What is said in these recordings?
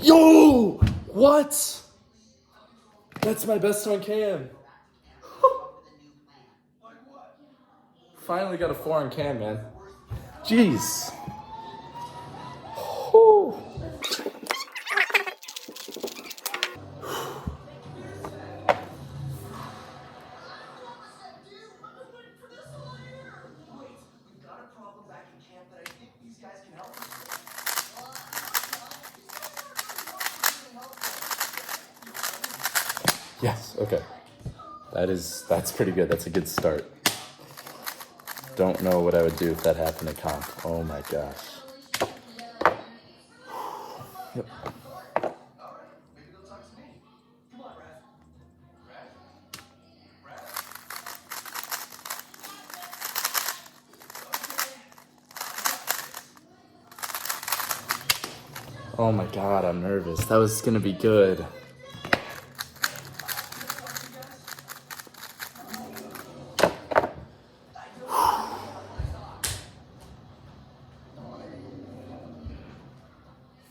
Yo! What? That's my best on cam. Finally got a 4 on cam, man. Jeez. Whew. Yes, okay. That's pretty good. That's a good start. Don't know what I would do if that happened at comp. Oh my gosh. Yep. Oh my god, I'm nervous. That was gonna be good.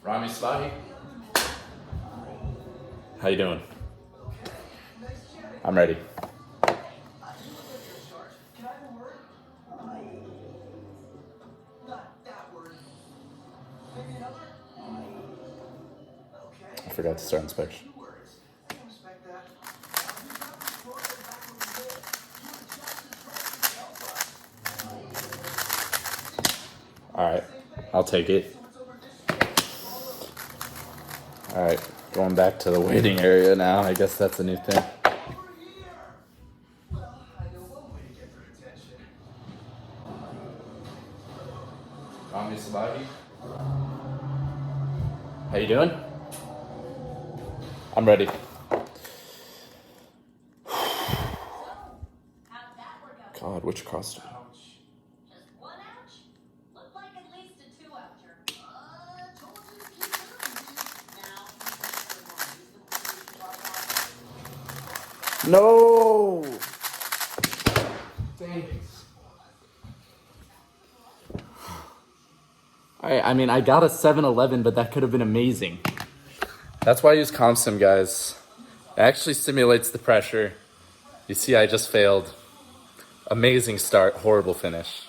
Rami Slahi. How you doing? I'm ready. I forgot to start inspection. All right, I'll take it. All right, going back to the waiting area now. I guess that's a new thing. Rami Slahi. How you doing? I'm ready. God, which costume? Just 1 ouch? Looked like at least a 2-oucher. No! Thanks. I mean, I got a 7-11, but that could have been amazing. That's why I use CompSim, guys. It actually simulates the pressure. You see, I just failed. Amazing start, horrible finish.